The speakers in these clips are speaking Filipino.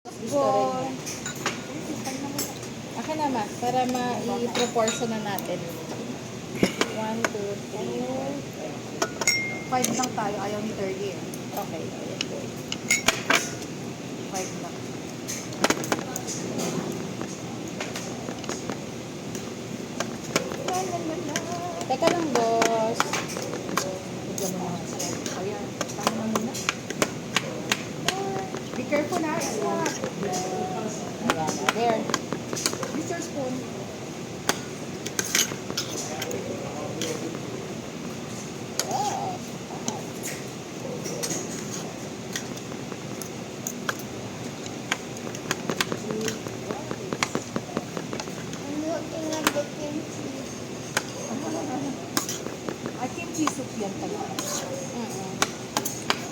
Gusto rin niya. Akin naman, para ma-i-proportion na natin. 1, 2, 3. 5 lang tayo. Ayaw ni 30 eh. Okay. 5 lang. Teka lang, boss. Bigyan mo naman sa ayan. Tama na muna. Be careful na. Stop. Ayan, there. Use your spoon. Oh. I'm looking at the kimchi. Ay, kimchi soup yan pala.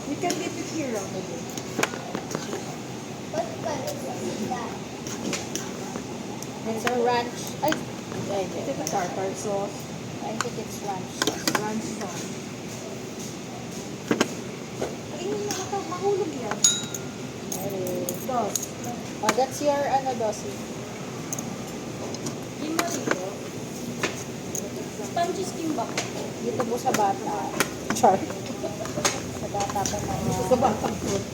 You can dip it here. What kind of sauce is that? It's a ranch. Ay, Ito yung tartar sauce. I think it's ranch. Ranch sauce. Ay, mahulog yan. Okay. Dos. Oh, that's your, dosi. Spongy skin ba? Dito po sa bata. Char. Sa bata pa na. Sa batang fruit.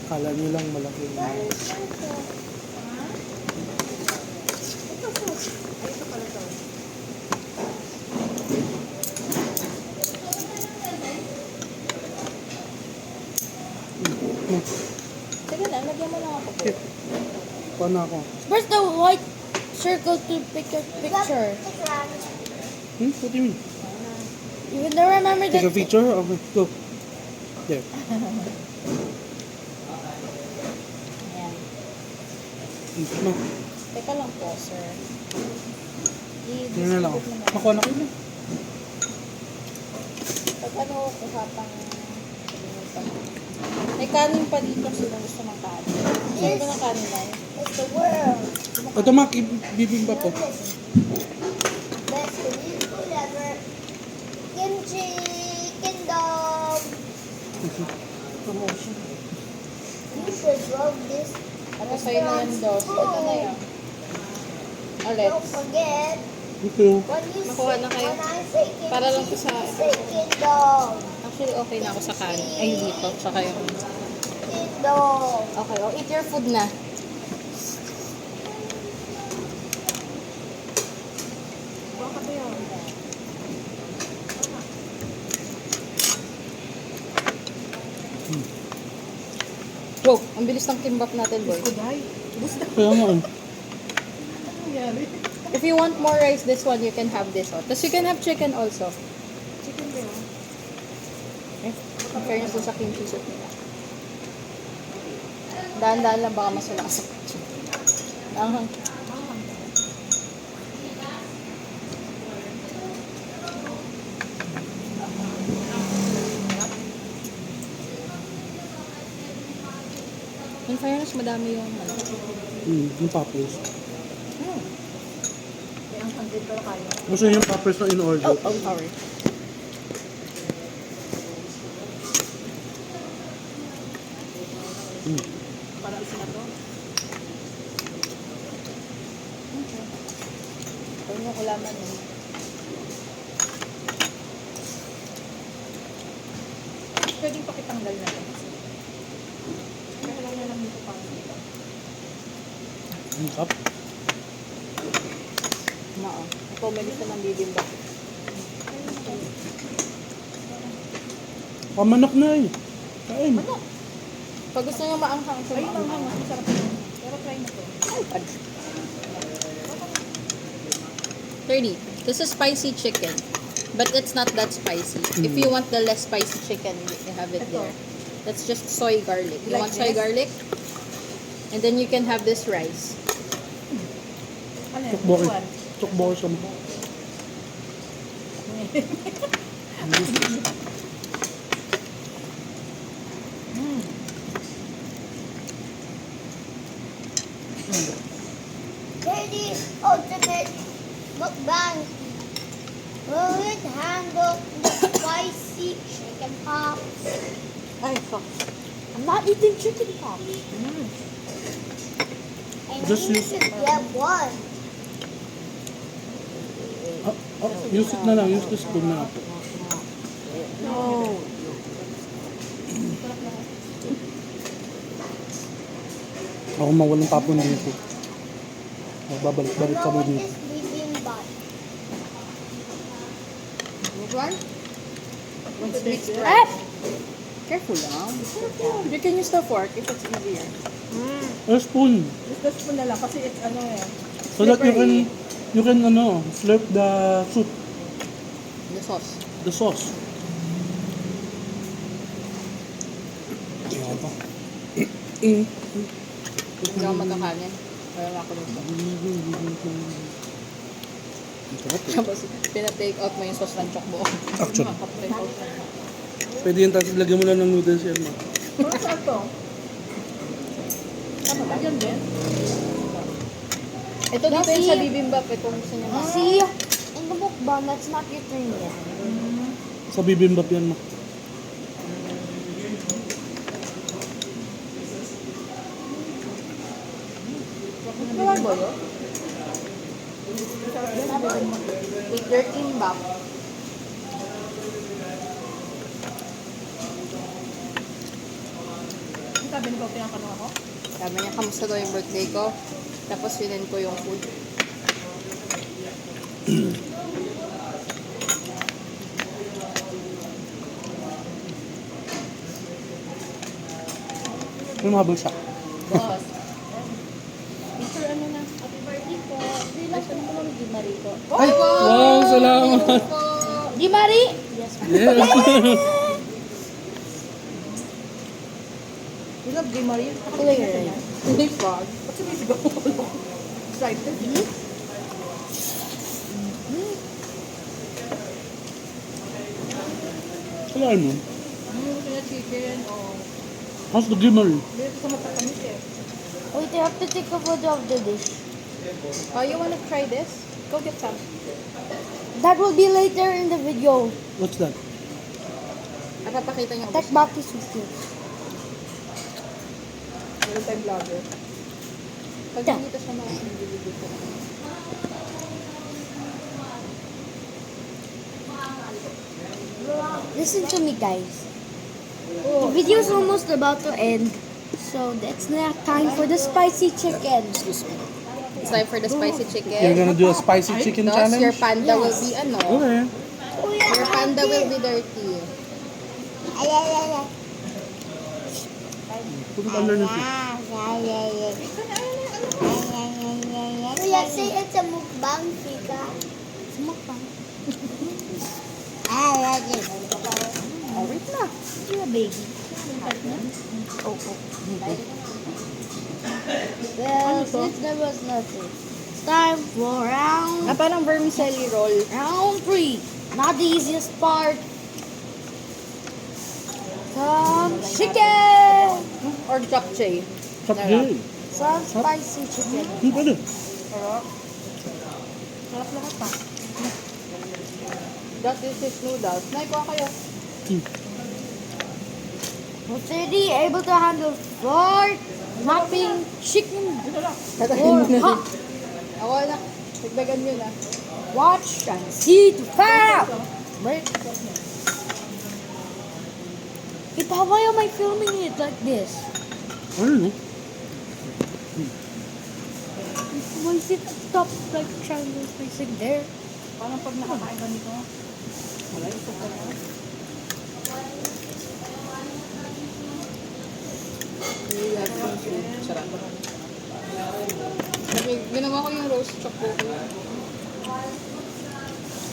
Kala nyo lang malaki. Ito sauce. Ay, ito pala to. Sige na, lagyan mo lang ako po. Paano ako? Where's the white circle to pick your picture? It's ranch. What do you mean? You don't remember Take a that? picture? Okay, go. There. Ayan. No. Teka lang po, sir. Tingnan na lang. I-distribute mo na. Nakuha na kayo na. Pag ano, kuha pang... May kanin pa dito sila gusto ng kanin. Gusto ko ng kanin na It's the world. Ito ma, bibimba po. Best food ever. Kimchi Kingdom. Promotion. You should love this. Ano sa'yo na yan, dos? Ito na yan. Ulit. Don't forget Ito. when you Makuha say, na kayo? when I say kimchi, Para lang to sa... say Kingdom. Actually, okay na ako sa kanin. Ay, dito. Tsaka yung... Kingdom. Okay, oh, eat your food na. Baka ba yan? Wow, ang bilis ng kimbap natin, boy. Kuday. Gusto Kaya nga eh. nangyari. If you want more rice, this one, you can have this one. Tapos you can have chicken also. Chicken ba yun? Okay? In fairness dun sa kimchi soup nila. Daan-daan lang baka masala ka sa kutsi. In fairness, madami yung ano. Yung poppers. May ang hundred pero kaya. Gusto yung poppers na in-order. Oh, sorry. Para isa na to. Ito yung ulaman eh. Pwedeng pakitanggal na to. Kaya lang na lang dito pang dito. Ang cup. Oo. Ito, may gusto ng bibimba. Pamanok na eh. Kain. Pag gusto nyo maanghang, so Ayun ang maanghang. hangas. Masarap yun. Pero try na to. 30. This is spicy chicken. But it's not that spicy. If you want the less spicy chicken, you have it there. That's just soy garlic. You Like want soy this? garlic? And then you can have this rice. Ano yun? Tukbok Which eh. one? Tukbok sa Daddy, ultimate mukbang. Will it handle the spicy chicken pops? Ay, fuck. I'm not eating chicken pops. Just You use, should get one. use it na lang. Use the spoon na lang. No. Ako mawalang tapon dito. Babalik-balik kami What dito. is bibimbap? Which one? What's Mixed this? rice. Careful lang. You can use the fork if it's easier. A spoon. Just the spoon na lang kasi it's ano eh. So that Slippery. you can slurp the soup, The sauce. the sauce. Ayan pa. Hindi ako magkakanin. Wala ako nito. Ang sarap eh. Tapos, pina-take out mo yung sauce ng chokbo. Actually. Makaka-take out na. Pwede yan, tapos lagyan mo lang ng noodles yan, ma. Ano saan to? Tama ba? Yan din? Ito dito yung sa bibimbap. Itong gusto niya ma. See, in the mukbang, that's not your turn yet. Sa bibimbap yan, ma. Gawin mo yun? With their kimbap. Ang sabi ni Pao, tinatanong ako? Sabi niya, kamusta daw yung birthday ko? Tapos yun ko yung food. May mahabol siya. Boss. Mr. ano na? Happy birthday po. Relax ko naman ng Gimari ko. Ay! Wow, salamat! Gimari? Yes. Yes! You love Gay Marie? Clear. Hindi pa. Ba't sumisigaw ko? Excited. Kailangan mo. Gusto niya chicken o... How's the gimmer? Hindi ko sa matatamis eh. Wait, I have to take a photo of the dish. Oh, you wanna try this? Go get some. That will be later in the video. What's that? Napapakita niyo. Attack Baki Sushi. Meron tayong vlogger. Pag nandito siya mga nililibig ko. Listen to me, guys. The video is almost about to end, so it's now time for the spicy chicken. Excuse me. It's time for the spicy chicken. You're gonna do a spicy chicken Thus, challenge? your panda will be ano? Okay. Your panda will be dirty. Ay, ay, ay, ay. Put it underneath it. Kuya, say it's a mukbang, Chika. It's a mukbang. I like it. Oh, wait na. You're a baby. Oh, oh. Well, since there was nothing, it's time for Ah, parang vermicelli roll. round 3. Not the easiest part. Some chicken. Or japchae. Chop day. Some spicy chicken. Pwede. Sarap. Sarap lahat pa. That is his noodles. Nay, kuha kayo. Was Eddie able to handle 4 hopping chicken? Ito lang. Or hop? Ako na. Dagdagan nyo na. Watch and see to fail. Wait. Ipa, why am I filming it like this? I don't know. Why is it stop like triangle facing there? Parang pag nakakain ka nito. Wala yung suka na. We have some soup. Sarap. Sabi, ginawa ko yung roast choco ko.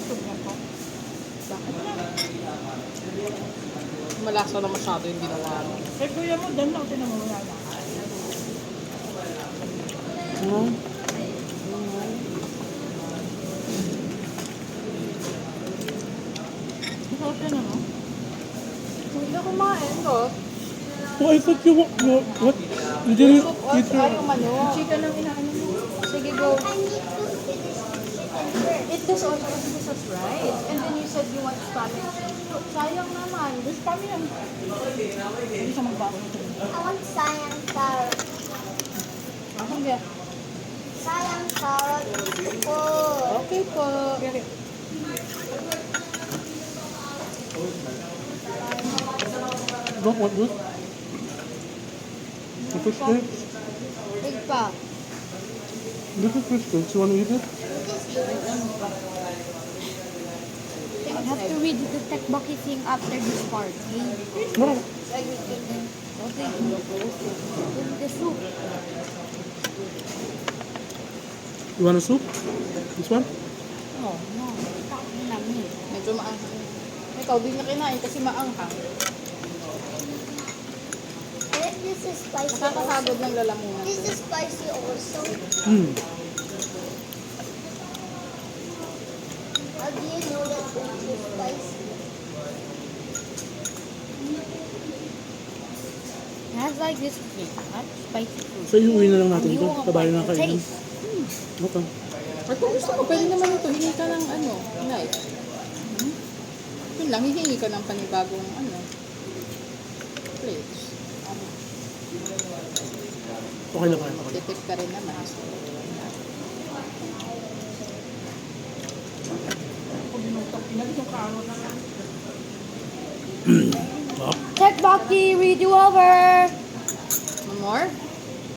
Soup na to. Bakit? Malasa na masyado yung ginawa mo. Eh, kuya mo, dan lang tinamawala na. Masarap yan, ano? Hindi na kumain, no? Oh, I thought you what? You didn't eat Ay, your... yung manok. Chicken lang inaano mo. Sige, go. I need to finish chicken It does also this is rice. And then you said you want spinach. Sayang naman. There's kami yan. Hindi siya magbago. I want sayang carrot. Ako hindi. Very. Don't want this. The fish cakes. Big pa. This is fish cakes. You want to eat it? I have to read the Tekbaki thing after this part. Okay? No. Okay. The soup. You want a soup? This one? Oh, no. Tak na me. Medyo maanghang. Ikaw, di na kinain kasi maanghang. And this is spicy Nakakasagod also. ng lalamunan. This is spicy also. Hmm. How do you know that this is spicy? It has like this spicy food. So, iuwi na lang natin ito. You won't Tabayan na like the kainin. taste. Okay. Or kung gusto mo, pwede naman ito. Hingi ka ng knife. Yun lang, hihingi ka ng panibagong plates. Okay lang kayo. Okay. Titip ka rin naman. So, Kung binutok, pinagit yung carrot na lang. Sarap. Tekbaki, redo over. no more?